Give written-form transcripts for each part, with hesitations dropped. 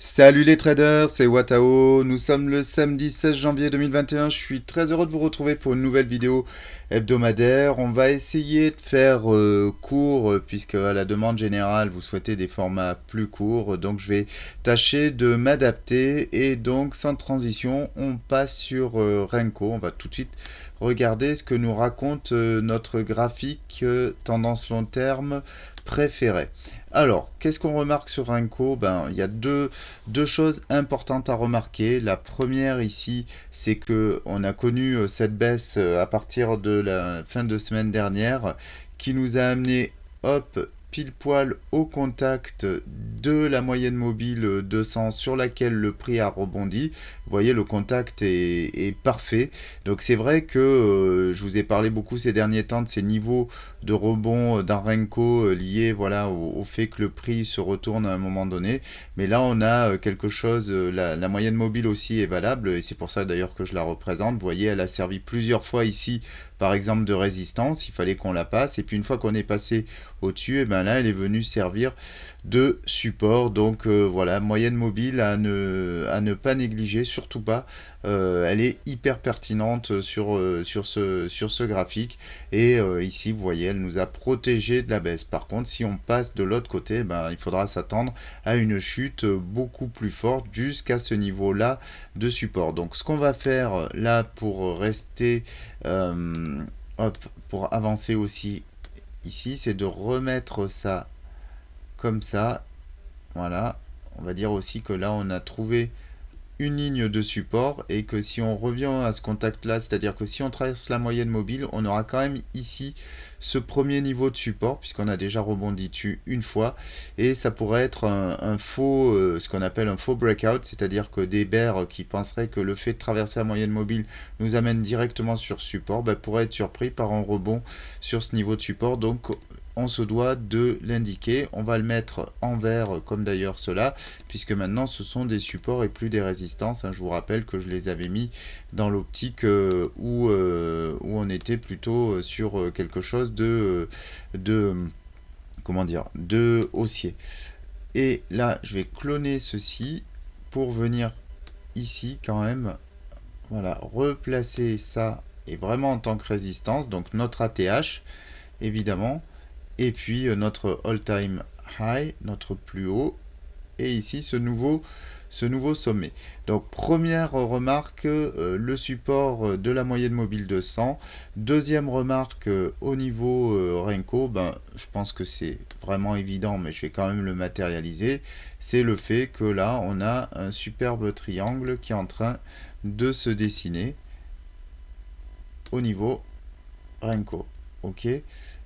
Salut les traders, c'est Watao. Nous sommes le samedi 16 janvier 2021. Je suis très heureux de vous retrouver pour une nouvelle vidéo hebdomadaire. On va essayer de faire court puisque à la demande générale vous souhaitez des formats plus courts. Donc je vais tâcher de m'adapter et donc sans transition on passe sur Renko. On va tout de suite regarder ce que nous raconte notre graphique tendance long terme préféré. Alors, qu'est-ce qu'on remarque sur Renko? Ben, il y a deux choses importantes à remarquer. La première ici, c'est que on a connu cette baisse à partir de la fin de semaine dernière qui nous a amené, hop, pile poil au contact de la moyenne mobile 200 sur laquelle le prix a rebondi. Vous voyez, le contact est parfait. Donc c'est vrai que je vous ai parlé beaucoup ces derniers temps de ces niveaux de rebond d'un Renko liés voilà, au fait que le prix se retourne à un moment donné. Mais là, on a quelque chose, la moyenne mobile aussi est valable, et c'est pour ça d'ailleurs que je la représente. Vous voyez, elle a servi plusieurs fois ici, par exemple, de résistance, il fallait qu'on la passe, et puis une fois qu'on est passé au-dessus, et ben là, elle est venue servir de support. Donc voilà, moyenne mobile à ne pas négliger, surtout pas. Elle est hyper pertinente sur ce graphique. Et ici, vous voyez, elle nous a protégé de la baisse. Par contre, si on passe de l'autre côté, ben, il faudra s'attendre à une chute beaucoup plus forte jusqu'à ce niveau-là de support. Donc ce qu'on va faire là pour rester, hop, pour avancer aussi ici, c'est de remettre ça comme ça. Voilà, on va dire aussi que là on a trouvé une ligne de support et que si on revient à ce contact là, c'est à dire que si on traverse la moyenne mobile, on aura quand même ici ce premier niveau de support puisqu'on a déjà rebondi dessus une fois, et ça pourrait être un faux, ce qu'on appelle un faux breakout, c'est à dire que des bears qui penseraient que le fait de traverser la moyenne mobile nous amène directement sur support, ben, pourraient être surpris par un rebond sur ce niveau de support. Donc on se doit de l'indiquer. On va le mettre en vert comme d'ailleurs cela, puisque maintenant ce sont des supports et plus des résistances. Je vous rappelle que je les avais mis dans l'optique où on était plutôt sur quelque chose de comment dire, de haussier. Et là, je vais cloner ceci pour venir ici quand même, voilà, replacer ça et vraiment en tant que résistance. Donc notre ATH évidemment, et puis notre all-time high, notre plus haut, et ici ce nouveau sommet. Donc première remarque, le support de la moyenne mobile de 100. Deuxième remarque, au niveau Renko, ben, je pense que c'est vraiment évident, mais je vais quand même le matérialiser, c'est le fait que là on a un superbe triangle qui est en train de se dessiner au niveau Renko. Ok,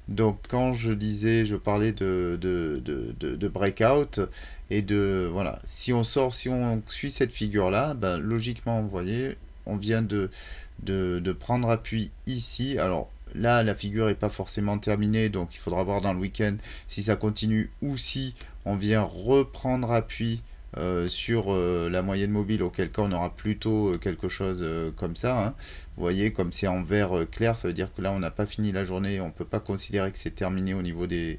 donc quand je disais, je parlais de breakout et de voilà, si on sort, si on suit cette figure là, ben, logiquement vous voyez, on vient de prendre appui ici. Alors là la figure n'est pas forcément terminée, donc il faudra voir dans le week-end si ça continue ou si on vient reprendre appui sur la moyenne mobile, auquel cas on aura plutôt quelque chose comme ça, hein. Vous voyez, comme c'est en vert clair, ça veut dire que là on n'a pas fini la journée, on ne peut pas considérer que c'est terminé au niveau des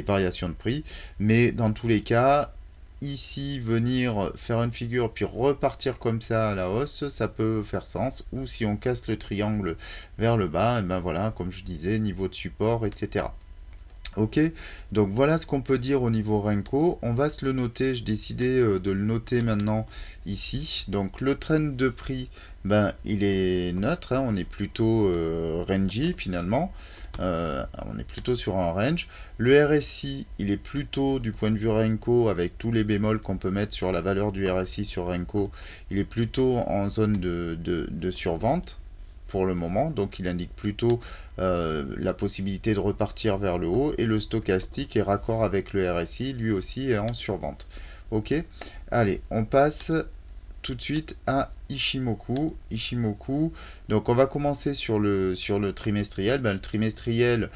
variations de prix. Mais dans tous les cas, ici venir faire une figure puis repartir comme ça à la hausse, ça peut faire sens. Ou si on casse le triangle vers le bas, et ben voilà, comme je disais, niveau de support, etc. Ok, donc voilà ce qu'on peut dire au niveau Renko. On va se le noter, j'ai décidé de le noter maintenant ici. Donc le trend de prix, ben, il est neutre, hein, on est plutôt rangy finalement. On est plutôt sur un range. Le RSI, il est plutôt du point de vue Renko, avec tous les bémols qu'on peut mettre sur la valeur du RSI sur Renko, il est plutôt en zone de survente pour le moment, donc il indique plutôt la possibilité de repartir vers le haut, et le stochastique est raccord avec le RSI, lui aussi est en survente. Ok, allez, on passe tout de suite à Ishimoku. Donc on va commencer sur le trimestriel. Ben, le trimestriel,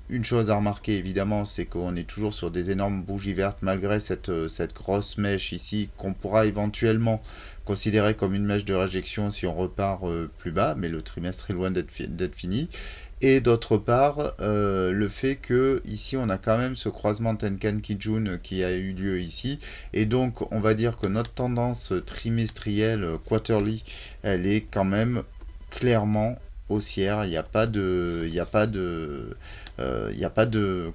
une chose à remarquer évidemment, c'est qu'on est toujours sur des énormes bougies vertes malgré cette grosse mèche ici qu'on pourra éventuellement considérer comme une mèche de réjection si on repart plus bas, mais le trimestre est loin d'être fini. Et d'autre part, le fait que ici on a quand même ce croisement Tenkan Kijun qui a eu lieu ici, et donc on va dire que notre tendance trimestrielle quarterly, elle est quand même clairement haussière. Il n'y a pas de,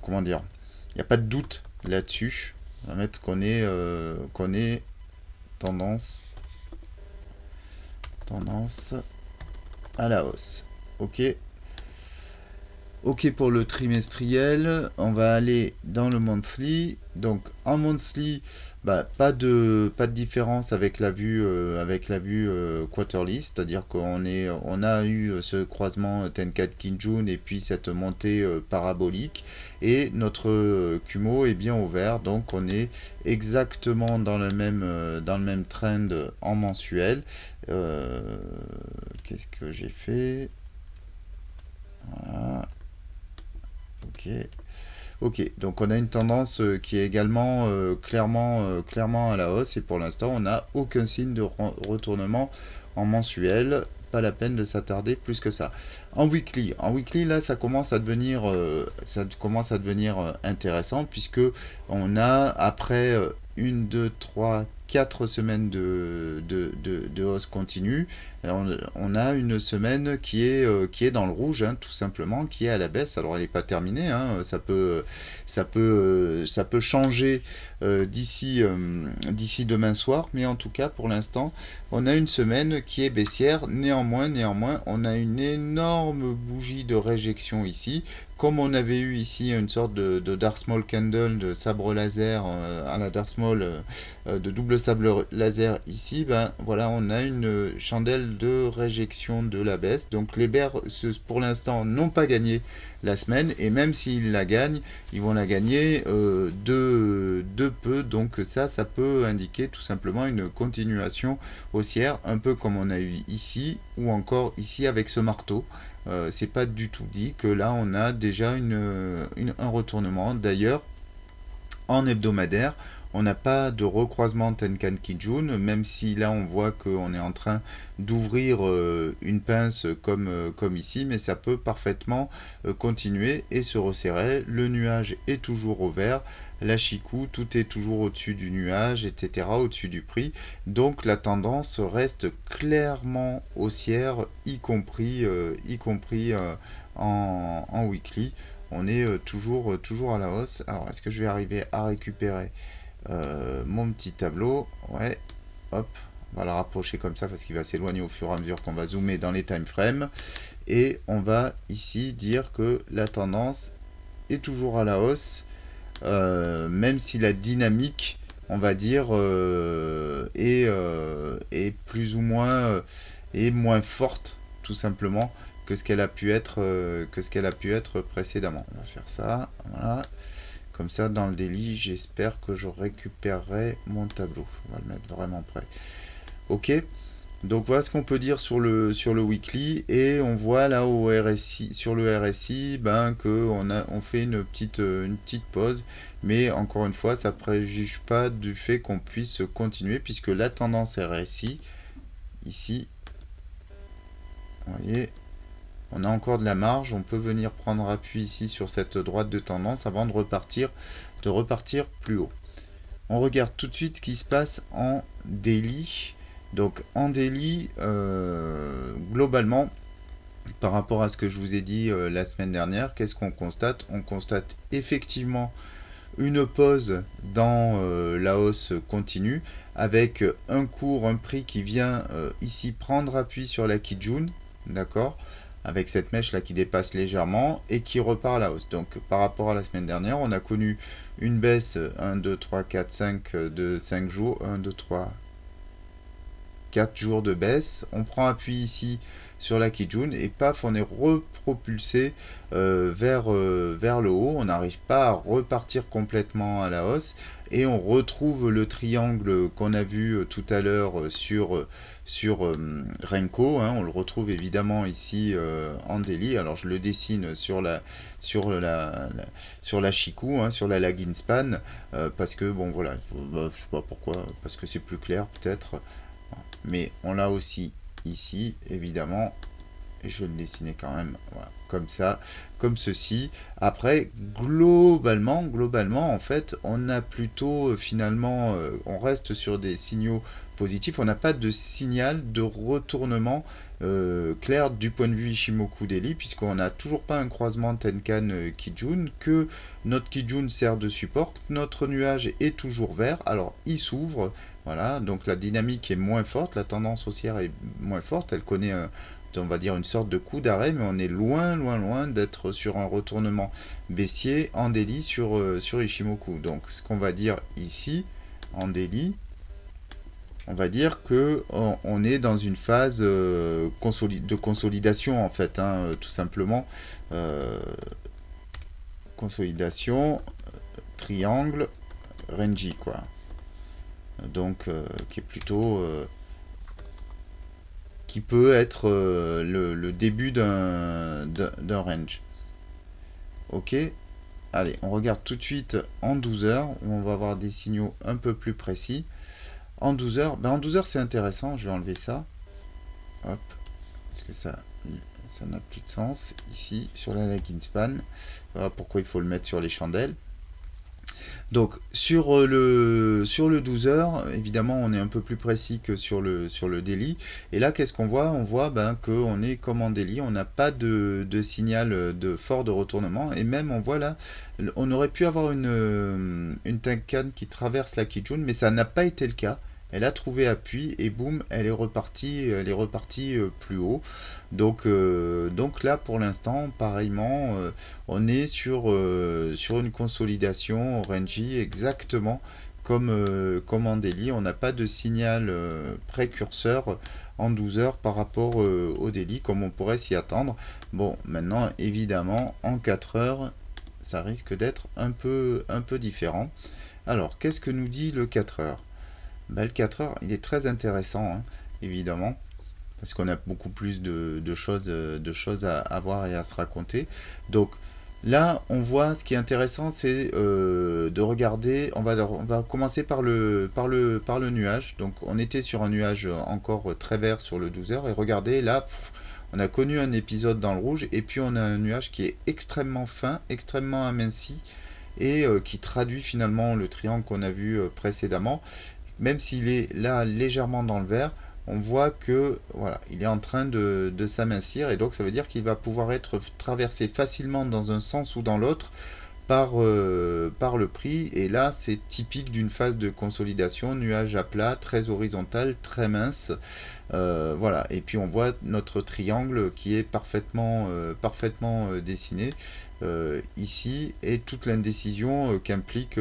comment dire, il n'y a pas de doute là-dessus. On va mettre qu'on est tendance à la hausse. Ok. Ok pour le trimestriel, on va aller dans le monthly. Donc en monthly, bah, pas de différence avec la vue quarterly, c'est-à-dire on a eu ce croisement Tenkan Kijun et puis cette montée parabolique, et notre Kumo est bien ouvert, donc on est exactement dans le même trend en mensuel. Qu'est-ce que j'ai fait? Voilà. Ok, donc on a une tendance qui est également clairement à la hausse, et pour l'instant on n'a aucun signe de retournement en mensuel. Pas la peine de s'attarder plus que ça. En weekly là ça commence à devenir intéressant, puisque on a après 1, 2, 3, 4 semaines de hausse continue. On a une semaine qui est dans le rouge, hein, tout simplement, qui est à la baisse. Alors elle n'est pas terminée, hein, ça peut changer d'ici demain soir, mais en tout cas pour l'instant on a une semaine qui est baissière. Néanmoins on a une énorme bougie de réjection ici, comme on avait eu ici une sorte de Dark Small Candle, de sabre laser à la Dark Small, de double sabre laser ici. Ben voilà, on a une chandelle de réjection de la baisse. Donc les bears pour l'instant n'ont pas gagné la semaine, et même s'ils la gagnent, ils vont la gagner de peu. Donc ça peut indiquer tout simplement une continuation haussière, un peu comme on a eu ici, ou encore ici avec ce marteau. C'est pas du tout dit que là on a déjà un retournement. D'ailleurs, en hebdomadaire, on n'a pas de recroisement Tenkan Kijun, même si là on voit qu'on est en train d'ouvrir une pince comme ici, mais ça peut parfaitement continuer et se resserrer. Le nuage est toujours au vert, la Chikou, tout est toujours au-dessus du nuage, etc., au-dessus du prix. Donc la tendance reste clairement haussière, y compris en weekly. On est toujours à la hausse. Alors, est-ce que je vais arriver à récupérer mon petit tableau? Ouais, hop, on va le rapprocher comme ça parce qu'il va s'éloigner au fur et à mesure qu'on va zoomer dans les time frames. Et on va ici dire que la tendance est toujours à la hausse, même si la dynamique, on va dire, est plus ou moins est moins forte, tout simplement, que ce qu'elle a pu être précédemment. On va faire ça, voilà. Comme ça, dans le daily, j'espère que je récupérerai mon tableau. On va le mettre vraiment prêt. Ok. Donc voilà ce qu'on peut dire sur le weekly, et on voit là au RSI, sur le RSI, ben que on fait une petite pause, mais encore une fois, ça préjuge pas du fait qu'on puisse continuer, puisque la tendance RSI ici, vous voyez, on a encore de la marge. On peut venir prendre appui ici sur cette droite de tendance avant de repartir plus haut. On regarde tout de suite ce qui se passe en daily. Donc en daily, globalement, par rapport à ce que je vous ai dit la semaine dernière, qu'est-ce qu'on constate? On constate effectivement une pause dans la hausse continue, avec un prix qui vient ici prendre appui sur la Kijun, d'accord, avec cette mèche là qui dépasse légèrement et qui repart à la hausse. Donc par rapport à la semaine dernière, on a connu une baisse 1, 2, 3, 4, 5 de 5 jours, 1, 2, 3, 4 jours de baisse, on prend appui ici sur la Kijun et paf, on est repropulsé vers le haut, on n'arrive pas à repartir complètement à la hausse et on retrouve le triangle qu'on a vu tout à l'heure sur Renko, hein, on le retrouve évidemment ici en daily. Alors je le dessine sur la Chikou, hein, sur la lagging span, parce que bon voilà, je sais pas pourquoi, parce que c'est plus clair peut-être, mais on l'a aussi ici évidemment, et je vais le dessiner quand même, voilà, comme ça, comme ceci. Après, globalement, en fait, on a plutôt, finalement, on reste sur des signaux positifs, on n'a pas de signal de retournement clair du point de vue Ishimoku Daily, puisqu'on n'a toujours pas un croisement Tenkan Kijun, que notre Kijun sert de support, notre nuage est toujours vert, alors il s'ouvre, voilà, donc la dynamique est moins forte, la tendance haussière est moins forte, elle connaît on va dire une sorte de coup d'arrêt, mais on est loin d'être sur un retournement baissier en daily sur Ishimoku. Donc ce qu'on va dire ici, en daily, on va dire que on est dans une phase de consolidation en fait, hein, tout simplement. Consolidation, triangle, Renji quoi. Donc qui est plutôt... qui peut être le début d'un range. Ok, allez, on regarde tout de suite en 12 heures, où on va avoir des signaux un peu plus précis. En 12 heures, ben en 12 heures c'est intéressant, je vais enlever ça. Hop, parce que ça n'a plus de sens. Ici, sur la lagging span, voilà pourquoi il faut le mettre sur les chandelles. Donc sur le 12 heures, évidemment on est un peu plus précis que sur le daily. Et là qu'est-ce qu'on voit? On voit qu'on est comme en daily, on n'a pas de signal de fort de retournement. Et même on voit là, on aurait pu avoir une Tenkan qui traverse la Kijun, mais ça n'a pas été le cas. Elle a trouvé appui et boum, elle est repartie plus haut. Donc là, pour l'instant, pareillement, on est sur une consolidation Renji exactement comme en daily. On n'a pas de signal précurseur en 12 heures par rapport au daily, comme on pourrait s'y attendre. Bon, maintenant, évidemment, en 4 heures, ça risque d'être un peu différent. Alors, qu'est-ce que nous dit le 4 heures? Le 4 heures, il est très intéressant, hein, évidemment, parce qu'on a beaucoup plus de choses à voir et à se raconter. Donc là, on voit, ce qui est intéressant, c'est de regarder, on va commencer par le nuage. Donc on était sur un nuage encore très vert sur le 12 heures, et regardez, là, on a connu un épisode dans le rouge, et puis on a un nuage qui est extrêmement fin, extrêmement aminci, et qui traduit finalement le triangle qu'on a vu précédemment. Même s'il est là légèrement dans le vert, on voit que voilà, il est en train de s'amincir, et donc ça veut dire qu'il va pouvoir être traversé facilement dans un sens ou dans l'autre par le prix. Et là, c'est typique d'une phase de consolidation, nuage à plat, très horizontal, très mince. Voilà, et puis on voit notre triangle qui est parfaitement dessiné ici, et toute l'indécision qu'implique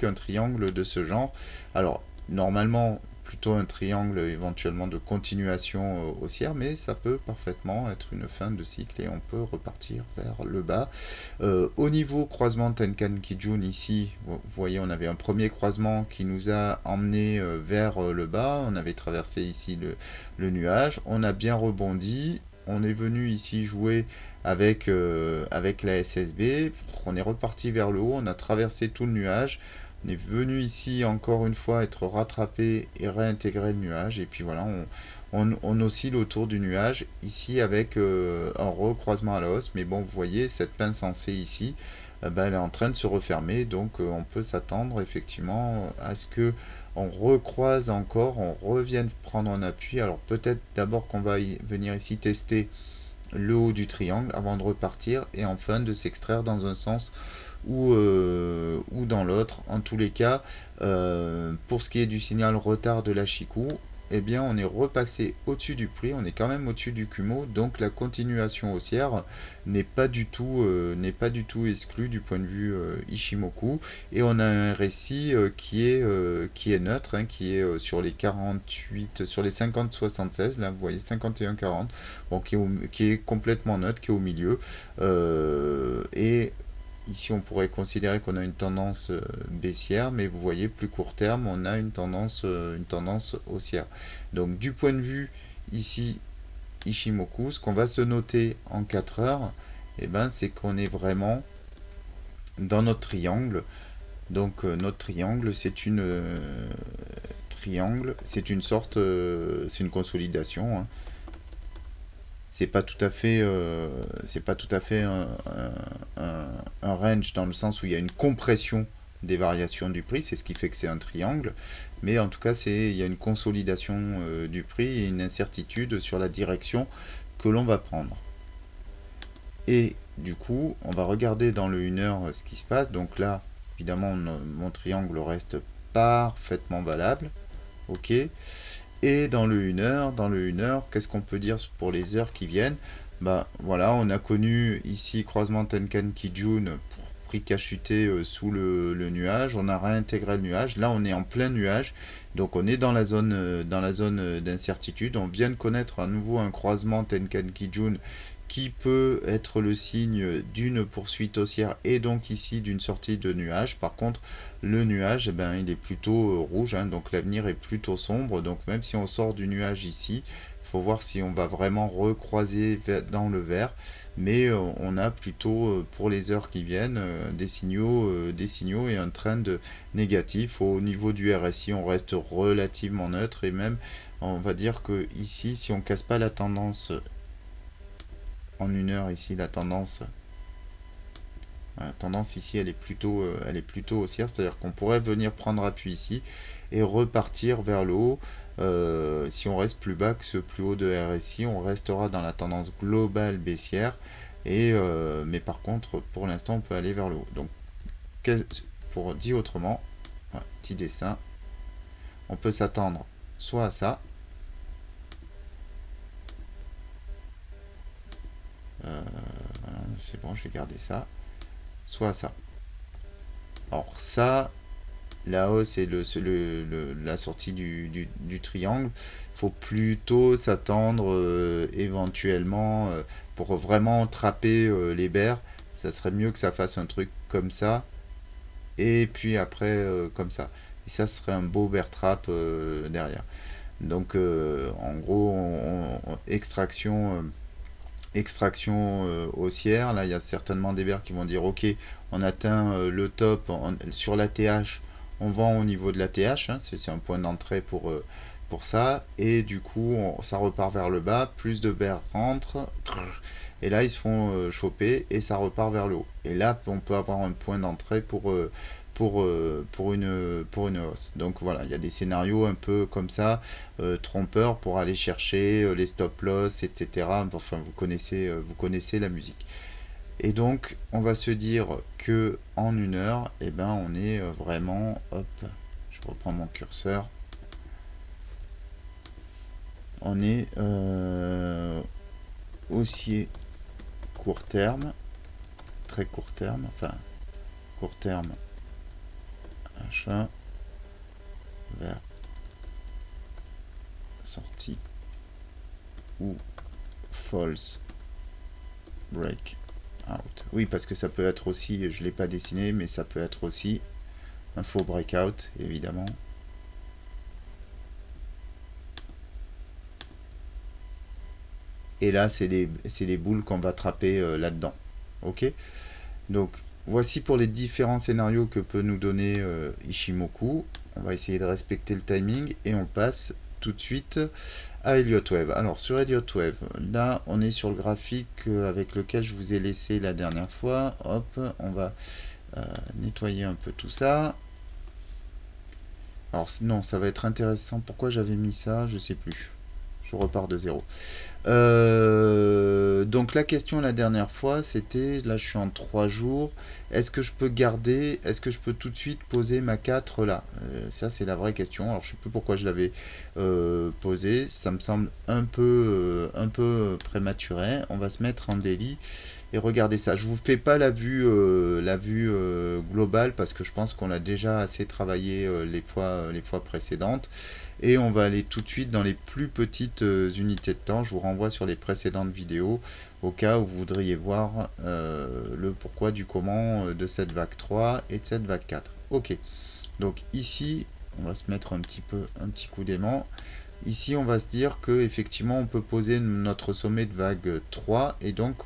un triangle de ce genre. Alors, normalement, plutôt un triangle éventuellement de continuation haussière, mais ça peut parfaitement être une fin de cycle et on peut repartir vers le bas. Au niveau croisement Tenkan Kijun, ici, vous voyez, on avait un premier croisement qui nous a emmené vers le bas. On avait traversé ici le nuage, on a bien rebondi. On est venu ici jouer avec la SSB, on est reparti vers le haut, on a traversé tout le nuage. On est venu ici encore une fois être rattrapé et réintégrer le nuage. Et puis voilà, on oscille autour du nuage ici avec un recroisement à la hausse. Mais bon, vous voyez, cette pince en C ici, elle est en train de se refermer. Donc on peut s'attendre effectivement à ce que on recroise encore, on revienne prendre un appui. Alors peut-être d'abord qu'on va venir ici tester le haut du triangle avant de repartir, et enfin de s'extraire dans un sens ou dans l'autre. En tous les cas, pour ce qui est du signal retard de la Chikou, eh bien on est repassé au-dessus du prix, on est quand même au-dessus du Kumo, donc la continuation haussière n'est pas du tout exclue du point de vue Ishimoku, et on a un récit qui est neutre, hein, qui est sur les 48, sur les 50-76, là vous voyez 51-40, bon, qui est complètement neutre, qui est au milieu, et ici, on pourrait considérer qu'on a une tendance baissière, mais vous voyez, plus court terme, on a une tendance haussière. Donc, du point de vue ici, Ishimoku, ce qu'on va se noter en 4 heures, eh ben, c'est qu'on est vraiment dans notre triangle. Donc, notre triangle, c'est une sorte, c'est une consolidation, hein. C'est pas tout à fait un range dans le sens où il y a une compression des variations du prix, c'est ce qui fait que c'est un triangle, mais en tout cas il y a une consolidation du prix et une incertitude sur la direction que l'on va prendre. Et du coup, on va regarder dans le 1 heure ce qui se passe. Donc là, évidemment, mon triangle reste parfaitement valable. Ok. Et dans le 1 heure, qu'est-ce qu'on peut dire pour les heures qui viennent? Bah voilà, on a connu ici croisement Tenkan Kijun pour prix qui a chuté sous le nuage. On a réintégré le nuage. Là, on est en plein nuage. Donc on est dans la zone d'incertitude. On vient de connaître à nouveau un croisement Tenkan Kijun qui peut être le signe d'une poursuite haussière et donc ici d'une sortie de nuage. Par contre, le nuage, eh ben, il est plutôt rouge, hein, donc l'avenir est plutôt sombre. Donc même si on sort du nuage ici, il faut voir si on va vraiment recroiser dans le vert. Mais on a plutôt pour les heures qui viennent des signaux et un trend négatif. Au niveau du RSI, on reste relativement neutre et même on va dire que ici, si on casse pas la tendance en 1 heure ici, la tendance ici elle est plutôt haussière, c'est-à-dire qu'on pourrait venir prendre appui ici et repartir vers le haut. Si on reste plus bas que ce plus haut de RSI, on restera dans la tendance globale baissière, mais par contre pour l'instant on peut aller vers le haut. Donc pour dire autrement, petit dessin, on peut s'attendre soit à ça, c'est bon, je vais garder ça, soit à ça. Alors ça, la hausse et la sortie du triangle, il faut plutôt s'attendre éventuellement pour vraiment trapper les bears. Ça serait mieux que ça fasse un truc comme ça et puis après comme ça. Et ça serait un beau bear trap derrière. Donc en gros, extraction haussière. Là, il y a certainement des bears qui vont dire ok, on atteint le top sur la TH, on vend au niveau de la TH, hein, c'est un point d'entrée pour ça, et du coup, ça repart vers le bas, plus de bears rentrent, et là, ils se font choper, et ça repart vers le haut. Et là, on peut avoir un point d'entrée pour une hausse. Donc voilà, il y a des scénarios un peu comme ça, trompeurs pour aller chercher les stop loss, etc. Enfin, vous connaissez la musique. Et donc, on va se dire que en 1 heure, eh ben, on est vraiment, hop, je reprends mon curseur, on est haussier court terme, très court terme, enfin, court terme, achat, vers sortie ou false break out. Oui, parce que ça peut être aussi, je ne l'ai pas dessiné, mais ça peut être aussi un faux breakout, évidemment. Et là, c'est des boules qu'on va attraper là-dedans. Ok. Donc, voici pour les différents scénarios que peut nous donner Ishimoku. On va essayer de respecter le timing et on passe tout de suite à Elliott Wave. Alors sur Elliott Wave, là on est sur le graphique avec lequel je vous ai laissé la dernière fois. Hop, on va nettoyer un peu tout ça. Alors non, ça va être intéressant. Pourquoi j'avais mis ça, je sais plus. je repars de zéro. Donc la question la dernière fois, c'était, là je suis en 3 jours, est-ce que je peux garder, est-ce que je peux tout de suite poser ma 4 là? Ça c'est la vraie question. Alors je sais plus pourquoi je l'avais posé, ça me semble un peu prématuré. On va se mettre en daily et regarder ça. Je vous fais pas la vue globale parce que je pense qu'on l'a déjà assez travaillé les fois précédentes. Et on va aller tout de suite dans les plus petites unités de temps. Je vous renvoie sur les précédentes vidéos au cas où vous voudriez voir le pourquoi du comment de cette vague 3 et de cette vague 4. Ok, donc ici, on va se mettre un petit coup d'aimant. Ici, on va se dire que effectivement, on peut poser notre sommet de vague 3 et donc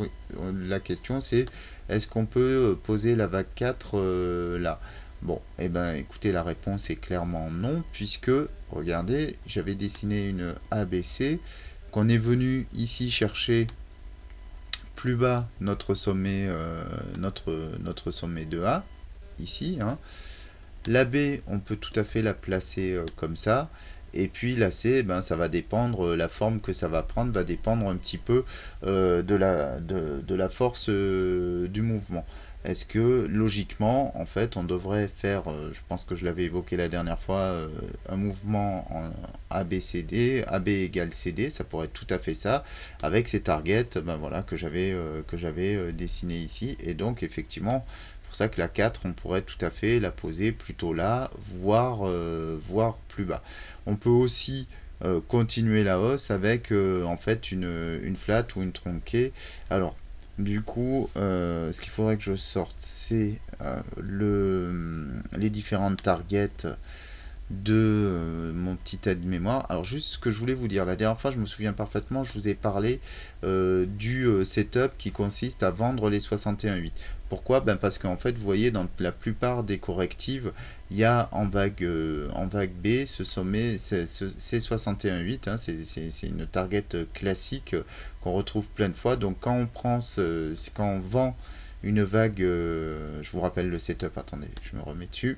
la question c'est est-ce qu'on peut poser la vague 4 là? Bon, et ben écoutez, la réponse est clairement non, puisque, regardez, j'avais dessiné une ABC, qu'on est venu ici chercher plus bas notre sommet, notre sommet de A, ici, hein. La B, on peut tout à fait la placer comme ça. Et puis la C, ben, ça va dépendre, la forme que ça va prendre va dépendre un petit peu de la force du mouvement. Est-ce que logiquement, en fait, on devrait faire, je pense que je l'avais évoqué la dernière fois, un mouvement en ABCD, AB égale CD, ça pourrait être tout à fait ça, avec ces targets ben, voilà, que j'avais dessiné ici. Et donc, effectivement, pour ça que la 4, on pourrait tout à fait la poser plutôt là, voire plus bas. On peut aussi continuer la hausse avec en fait une flat ou une tronquée. Alors, du coup, ce qu'il faudrait que je sorte, c'est les différentes targets de mon petit aide-mémoire. Alors juste ce que je voulais vous dire, la dernière fois je me souviens parfaitement, je vous ai parlé du setup qui consiste à vendre les 61.8. Pourquoi? Ben parce qu'en fait vous voyez dans la plupart des correctives, il y a en vague B ce sommet, c'est 61.8, hein, c'est une target classique qu'on retrouve plein de fois. Donc quand on prend quand on vend une vague, je vous rappelle le setup, attendez, je me remets dessus.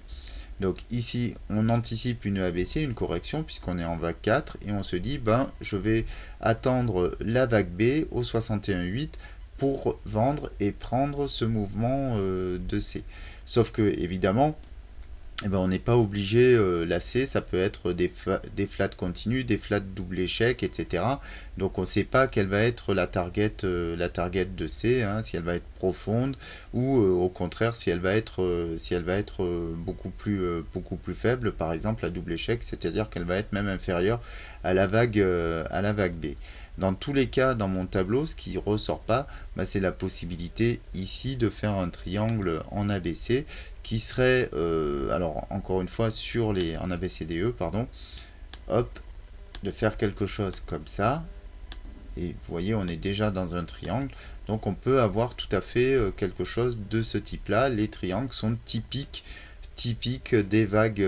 Donc ici, on anticipe une ABC, une correction, puisqu'on est en vague 4, et on se dit, ben, je vais attendre la vague B au 61.8 pour vendre et prendre ce mouvement de C. Sauf que, évidemment, eh ben, on n'est pas obligé, la C, ça peut être des flats continus, des flats double échec, etc. Donc on ne sait pas quelle va être la target de C, hein, si elle va être profonde ou au contraire si elle va être, beaucoup plus faible, par exemple la double échec, c'est-à-dire qu'elle va être même inférieure à la vague B. Dans tous les cas, dans mon tableau, ce qui ne ressort pas, bah, c'est la possibilité ici de faire un triangle en ABC qui serait, alors encore une fois, en ABCDE, pardon, hop, de faire quelque chose comme ça. Et vous voyez, on est déjà dans un triangle. Donc on peut avoir tout à fait quelque chose de ce type-là. Les triangles sont typiques des vagues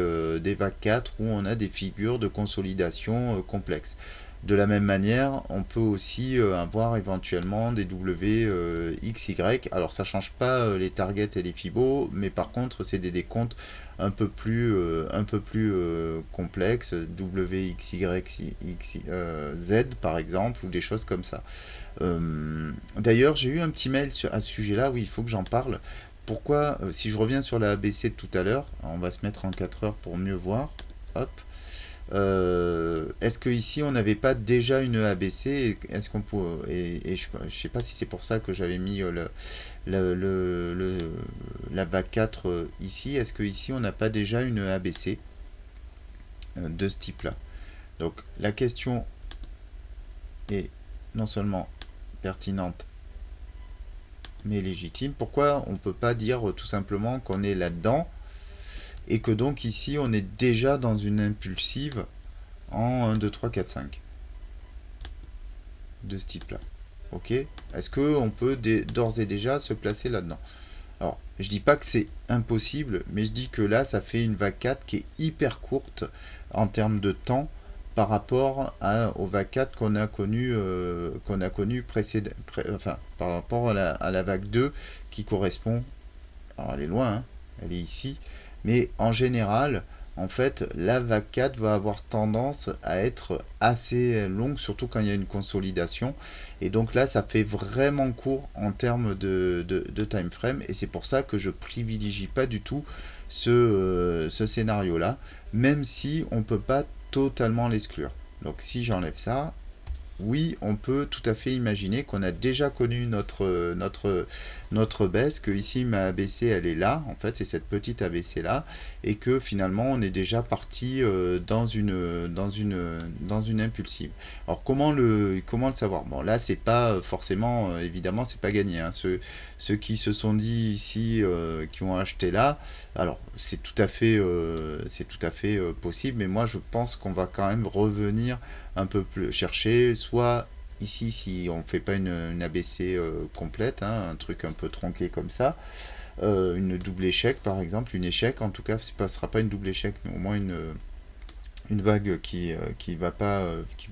4 où on a des figures de consolidation complexes. De la même manière, on peut aussi avoir éventuellement des WXY. Alors ça change pas les targets et les fibos, mais par contre c'est des décomptes un peu plus complexes, Z par exemple, ou des choses comme ça. D'ailleurs, j'ai eu un petit mail à ce sujet-là, oui, il faut que j'en parle. Pourquoi, si je reviens sur la ABC de tout à l'heure, on va se mettre en 4 heures pour mieux voir. Hop. Est-ce que ici on n'avait pas déjà une ABC? Est-ce qu'on peut, et je sais pas si c'est pour ça que j'avais mis la vague 4 ici. Est-ce que ici on n'a pas déjà une ABC de ce type là? Donc la question est non seulement pertinente mais légitime. Pourquoi on ne peut pas dire tout simplement qu'on est là-dedans et que donc ici on est déjà dans une impulsive en 1, 2, 3, 4, 5 de ce type là? Ok, est-ce qu'on peut d'ores et déjà se placer là-dedans? Alors, je dis pas que c'est impossible, mais je dis que là, ça fait une vague 4 qui est hyper courte en termes de temps par rapport aux vagues 4 qu'on a connues enfin, par rapport à la vague 2 qui correspond, alors elle est loin, hein, elle est ici, mais en général, en fait, la vague 4 va avoir tendance à être assez longue, surtout quand il y a une consolidation. Et donc là, ça fait vraiment court en termes de time frame. Et c'est pour ça que je privilégie pas du tout ce scénario-là, même si on ne peut pas totalement l'exclure. Donc si j'enlève ça, oui, on peut tout à fait imaginer qu'on a déjà connu notre baisse, que ici ma ABC elle est là, en fait c'est cette petite ABC là, et que finalement on est déjà parti dans une impulsive. Alors comment le savoir? Bon là c'est pas forcément, évidemment c'est pas gagné, hein. Ceux qui se sont dit ici, qui ont acheté là, alors c'est tout à fait possible, mais moi je pense qu'on va quand même revenir un peu plus chercher, soit ici si on ne fait pas une ABC complète, hein, un truc un peu tronqué comme ça, une double échec par exemple, une échec en tout cas, ce ne sera pas une double échec, mais au moins une vague qui va pas,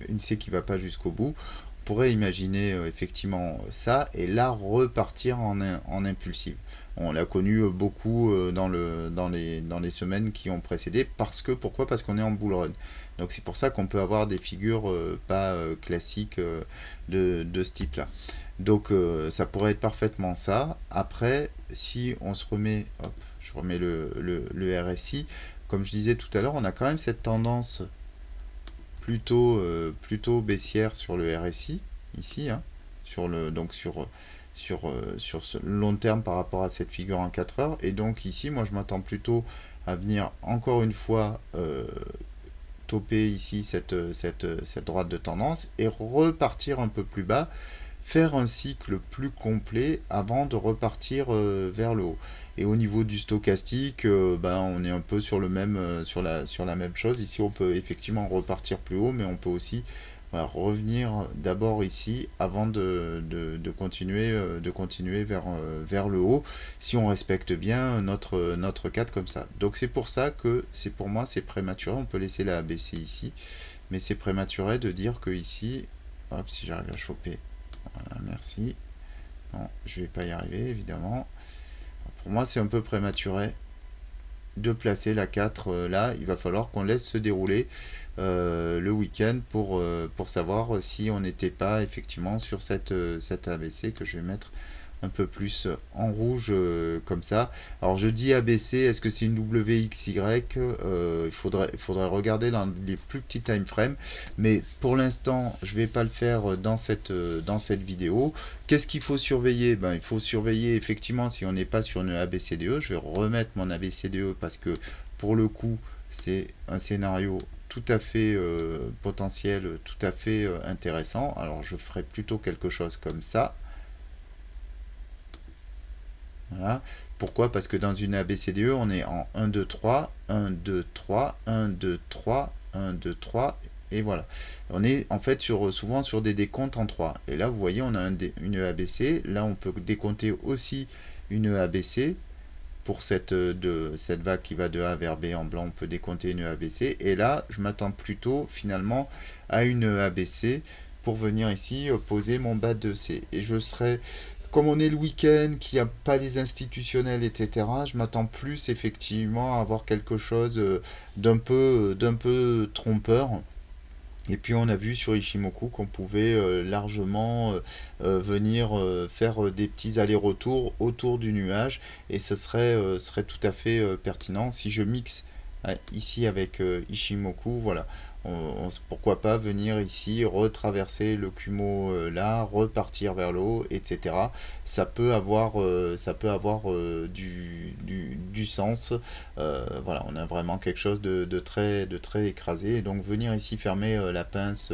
une C qui va pas jusqu'au bout. On pourrait imaginer effectivement ça et là repartir en impulsive. On l'a connu beaucoup dans les semaines qui ont précédé pourquoi? Parce qu'on est en bull run. Donc c'est pour ça qu'on peut avoir des figures pas classiques de ce type là. Donc ça pourrait être parfaitement ça. Après, si on se remet, hop, je remets le RSI, comme je disais tout à l'heure, on a quand même cette tendance plutôt baissière sur le RSI, ici, hein, sur ce long terme par rapport à cette figure en 4 heures. Et donc ici, moi je m'attends plutôt à venir encore une fois topper ici cette droite de tendance et repartir un peu plus bas, faire un cycle plus complet avant de repartir vers le haut. Et au niveau du stochastique, on est un peu sur sur la même chose. Ici, on peut effectivement repartir plus haut, mais on peut aussi revenir d'abord ici avant de continuer vers le haut si on respecte bien notre cadre comme ça. Donc c'est pour ça que pour moi c'est prématuré. On peut laisser la ABC ici, mais c'est prématuré de dire que ici, hop, si j'arrive à choper, voilà, merci. Non, je vais pas y arriver évidemment. Pour moi c'est un peu prématuré de placer la 4 là. Il va falloir qu'on laisse se dérouler le week-end pour savoir si on n'était pas effectivement sur cette ABC que je vais mettre un peu plus en rouge comme ça. Alors je dis ABC, est-ce que c'est une WXY? Il faudrait regarder dans les plus petits time frames, mais pour l'instant je vais pas le faire dans cette vidéo. Qu'est-ce qu'il faut surveiller? Il faut surveiller effectivement si on n'est pas sur une ABCDE. Je vais remettre mon ABCDE parce que pour le coup c'est un scénario tout à fait potentiel, tout à fait intéressant. Alors je ferai plutôt quelque chose comme ça. Voilà. Pourquoi? Parce que dans une ABCDE, on est en 1, 2, 3, 1, 2, 3, 1, 2, 3, 1, 2, 3, et voilà. On est en fait souvent sur des décomptes en 3. Et là, vous voyez, on a une ABC. Là, on peut décompter aussi une ABC. Pour cette vague qui va de A vers B en blanc, on peut décompter une ABC. Et là, je m'attends plutôt finalement à une ABC pour venir ici poser mon bas de C. Et je serai, comme on est le week-end, qu'il n'y a pas les institutionnels, etc., je m'attends plus effectivement à avoir quelque chose d'un peu trompeur. Et puis on a vu sur Ishimoku qu'on pouvait largement venir faire des petits allers-retours autour du nuage et ce serait tout à fait pertinent si je mixe ici avec Ishimoku, voilà. Pourquoi pas venir ici, retraverser le Kumo là, repartir vers le haut, etc. Ça peut avoir du sens. Voilà, on a vraiment quelque chose de très écrasé. Et donc venir ici fermer la pince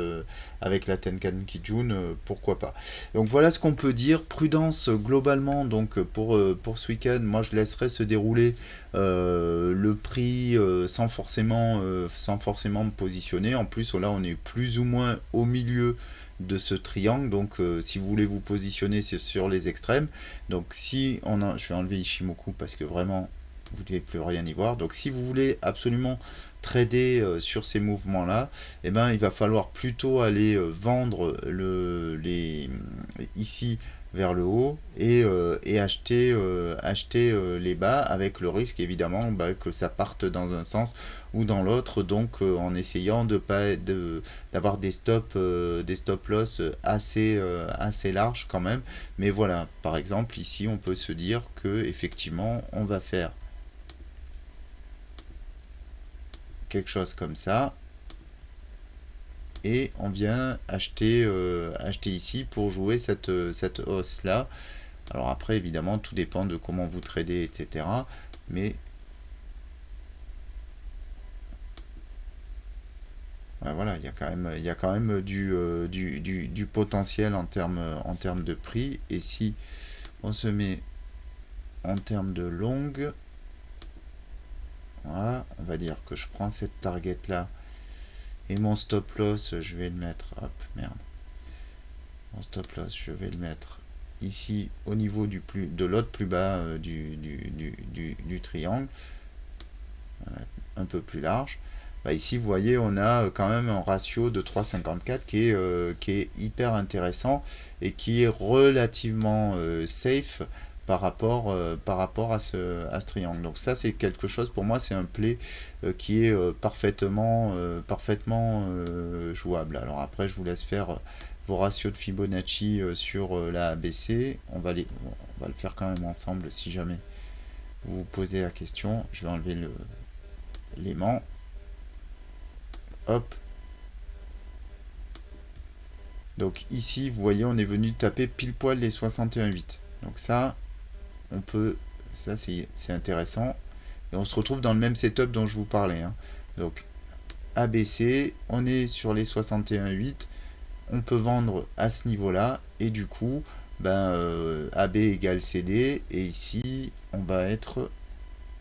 avec la Tenkan Kijun, pourquoi pas. Donc voilà ce qu'on peut dire. Prudence globalement donc pour ce week-end, moi je laisserai se dérouler le prix sans forcément me positionner. En plus là on est plus ou moins au milieu de ce triangle, donc si vous voulez vous positionner c'est sur les extrêmes. Donc si je vais enlever Ishimoku parce que vraiment vous ne devez plus rien y voir. Donc si vous voulez absolument trader sur ces mouvements-là, eh ben, il va falloir plutôt aller vendre ici vers le haut et acheter les bas avec le risque évidemment que ça parte dans un sens ou dans l'autre, donc en essayant d'avoir des stop loss assez larges quand même. Mais voilà, par exemple ici on peut se dire que effectivement on va faire quelque chose comme ça et on vient acheter ici pour jouer cette hausse là. Alors après évidemment tout dépend de comment vous tradez, etc. Mais ben voilà, il y a quand même du potentiel en termes de prix. Et si on se met en termes de longue, voilà, on va dire que je prends cette target là et mon stop loss, je vais le mettre, hop, merde, mon stop loss, je vais le mettre ici au niveau de l'autre plus bas du triangle, voilà, un peu plus large. Bah ici vous voyez on a quand même un ratio de 3,54 qui est hyper intéressant et qui est relativement safe par rapport à ce triangle. Donc ça c'est quelque chose, pour moi c'est un play qui est parfaitement jouable. Alors après je vous laisse faire vos ratios de Fibonacci sur la ABC. On va le faire quand même ensemble si jamais vous vous posez la question. Je vais enlever l'aimant. Hop. Donc ici, vous voyez, on est venu taper pile poil les 61,8. Donc ça, ça c'est intéressant. Et on se retrouve dans le même setup dont je vous parlais. Hein. Donc ABC, on est sur les 61,8. On peut vendre à ce niveau-là. Et du coup, AB égale CD. Et ici, on va être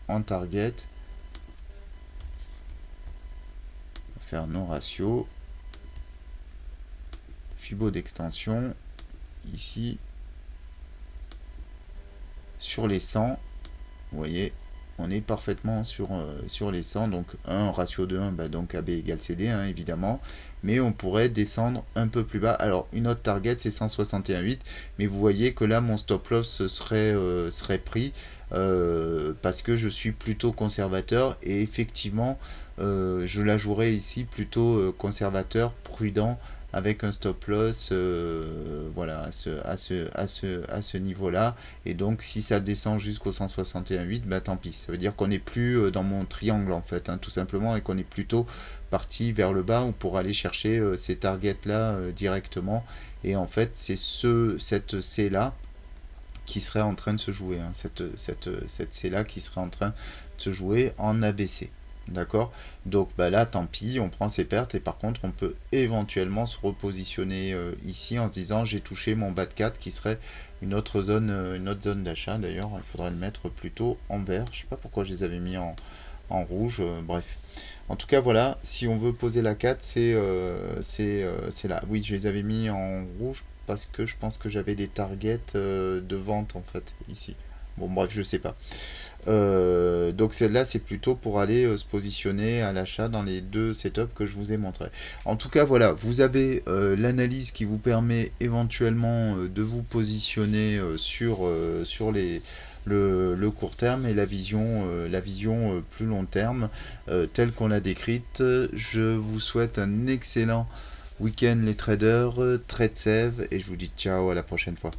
en target. Faire nos ratios, Fibo d'extension, ici, sur les 100, vous voyez, on est parfaitement sur les 100, donc un ratio de 1, donc AB égale CD, hein, évidemment, mais on pourrait descendre un peu plus bas. Alors, une autre target, c'est 161,8, mais vous voyez que là, mon stop loss serait pris, parce que je suis plutôt conservateur, et effectivement, je la jouerai ici plutôt conservateur, prudent, avec un stop loss voilà, à ce niveau-là. Et donc, si ça descend jusqu'au 161,8, bah tant pis. Ça veut dire qu'on n'est plus dans mon triangle, en fait, hein, tout simplement, et qu'on est plutôt parti vers le bas ou pour aller chercher ces targets-là directement. Et en fait, c'est cette C-là qui serait en train de se jouer, hein, cette C-là qui serait en train de se jouer en ABC. D'accord. Donc là, tant pis, on prend ses pertes et par contre, on peut éventuellement se repositionner ici en se disant j'ai touché mon bas de 4 qui serait une autre zone d'achat. D'ailleurs, il faudrait le mettre plutôt en vert. Je sais pas pourquoi je les avais mis en rouge. Bref. En tout cas, voilà, si on veut poser la 4, c'est là. Oui, je les avais mis en rouge parce que je pense que j'avais des targets de vente en fait ici. Bon, bref, je sais pas. Donc celle-là c'est plutôt pour aller se positionner à l'achat dans les deux setups que je vous ai montré. En tout cas voilà, vous avez l'analyse qui vous permet éventuellement de vous positionner sur le court terme et la vision plus long terme telle qu'on l'a décrite. Je vous souhaite un excellent week-end les traders, trade save et je vous dis ciao à la prochaine fois.